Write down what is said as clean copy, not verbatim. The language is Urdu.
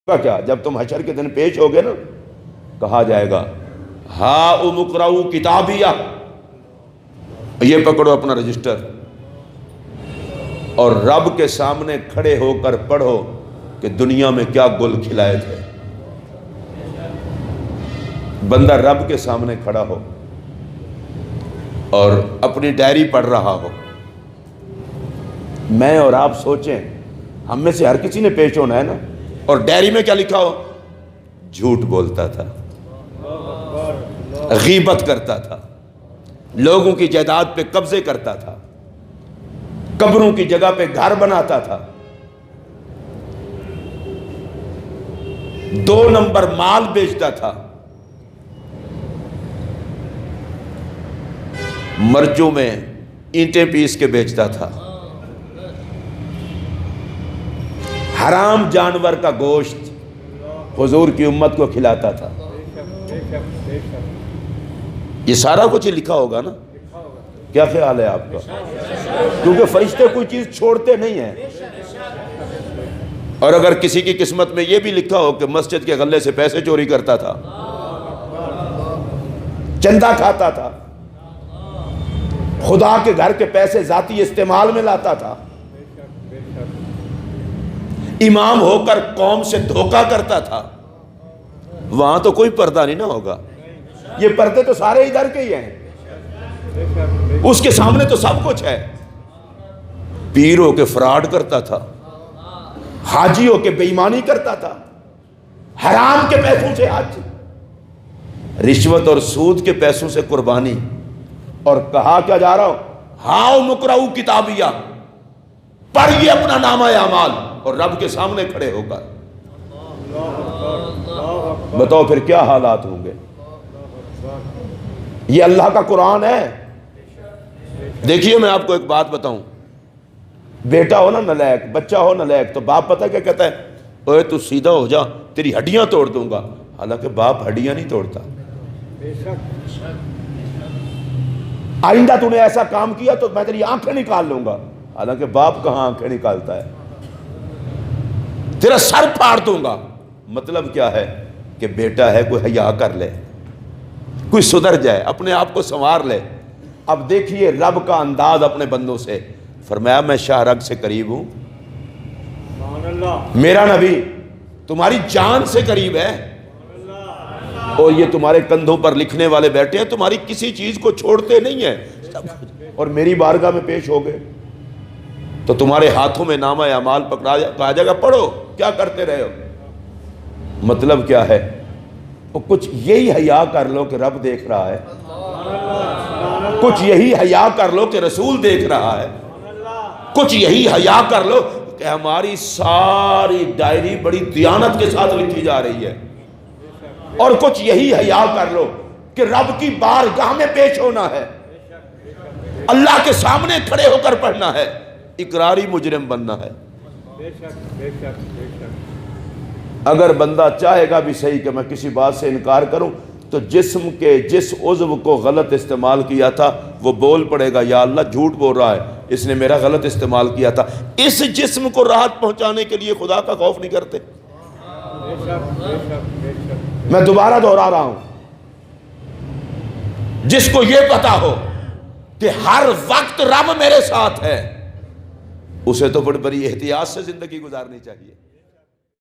کیا جب تم حشر کے دن پیش ہوگے نا، کہا جائے گا ہا اقرؤ کتابیہ، یہ پکڑو اپنا رجسٹر اور رب کے سامنے کھڑے ہو کر پڑھو کہ دنیا میں کیا گل کھلائے تھے۔ بندہ رب کے سامنے کھڑا ہو اور اپنی ڈائری پڑھ رہا ہو۔ میں اور آپ سوچیں، ہم میں سے ہر کسی نے پیش ہونا ہے نا، اور ڈائری میں کیا لکھا ہو؟ جھوٹ بولتا تھا، غیبت کرتا تھا، لوگوں کی جائیداد پہ قبضے کرتا تھا، قبروں کی جگہ پہ گھر بناتا تھا، 2 نمبر مال بیچتا تھا، مرچوں میں اینٹیں پیس کے بیچتا تھا، حرام جانور کا گوشت حضور کی امت کو کھلاتا تھا۔ یہ سارا کچھ لکھا ہوگا نا؟ کیا خیال ہے آپ کا؟ کیونکہ فرشتے کوئی چیز چھوڑتے نہیں ہیں۔ اور اگر کسی کی قسمت میں یہ بھی لکھا ہو کہ مسجد کے غلے سے پیسے چوری کرتا تھا، چندہ کھاتا تھا، خدا کے گھر کے پیسے ذاتی استعمال میں لاتا تھا، امام ہو کر قوم سے دھوکہ کرتا تھا، وہاں تو کوئی پردہ نہیں نہ ہوگا۔ یہ پردے تو سارے ادھر کے ہی ہیں، اس کے سامنے تو سب کچھ ہے۔ پیر ہو کے فراڈ کرتا تھا، حاجی ہو کے بے ایمانی کرتا تھا، حرام کے پیسوں سے حج، رشوت اور سود کے پیسوں سے قربانی، اور کہا کیا جا رہا ہوں؟ ہاؤ مقرؤ کتابیہ، پڑھیے اپنا نامہ اعمال، اور رب کے سامنے کھڑے ہو کر بتاؤ پھر کیا حالات ہوں گے۔ یہ اللہ کا قرآن ہے۔ دیکھیے میں آپ کو ایک بات بتاؤں، بیٹا ہو نا نالائق، بچہ ہو نالائق، تو باپ پتہ کیا کہتا ہے؟ اوے تو سیدھا ہو جا، تیری ہڈیاں توڑ دوں گا۔ حالانکہ باپ ہڈیاں نہیں توڑتا۔ آئندہ تو نے ایسا کام کیا تو میں تیری آنکھیں نکال لوں گا۔ حالانکہ باپ کہاں آنکھیں نکالتا ہے؟ تیرا سر پھاڑ دوں گا۔ مطلب کیا ہے؟ کہ بیٹا ہے، کوئی حیا کر لے، کوئی سدھر جائے، اپنے آپ کو سنوار لے۔ اب دیکھیے رب کا انداز اپنے بندوں سے، فرمایا میں شاہ رگ سے قریب ہوں، میرا نبی تمہاری جان سے قریب ہے، اور یہ تمہارے کندھوں پر لکھنے والے بیٹھے ہیں، تمہاری کسی چیز کو چھوڑتے نہیں ہیں، اور میری بارگاہ میں پیش ہو گئے تو تمہارے ہاتھوں میں نامہ اعمال پکڑا کہا جائے گا پڑھو کیا کرتے رہے ہو۔ مطلب کیا ہے؟ وہ کچھ یہی حیا کر لو کہ رب دیکھ رہا ہے، کچھ یہی حیا کر لو کہ رسول دیکھ رہا ہے، کچھ یہی حیا کر لو کہ ہماری ساری ڈائری بڑی دیانت کے ساتھ لکھی جا رہی ہے، اور کچھ یہی حیا کر لو کہ رب کی بارگاہ میں پیش ہونا ہے، اللہ کے سامنے کھڑے ہو کر پڑھنا ہے، اقراری مجرم بننا ہے۔ اگر بندہ چاہے گا بھی صحیح کہ میں کسی بات سے انکار کروں، تو جسم کے جس عضو کو غلط استعمال کیا تھا وہ بول پڑے گا یا اللہ جھوٹ بول رہا ہے، اس نے میرا غلط استعمال کیا تھا۔ اس جسم کو راحت پہنچانے کے لیے خدا کا خوف نہیں کرتے۔ میں دوبارہ دہرا رہا ہوں، جس کو یہ پتا ہو کہ ہر وقت رب میرے ساتھ ہے، اسے تو بڑی احتیاط سے زندگی گزارنی چاہیے۔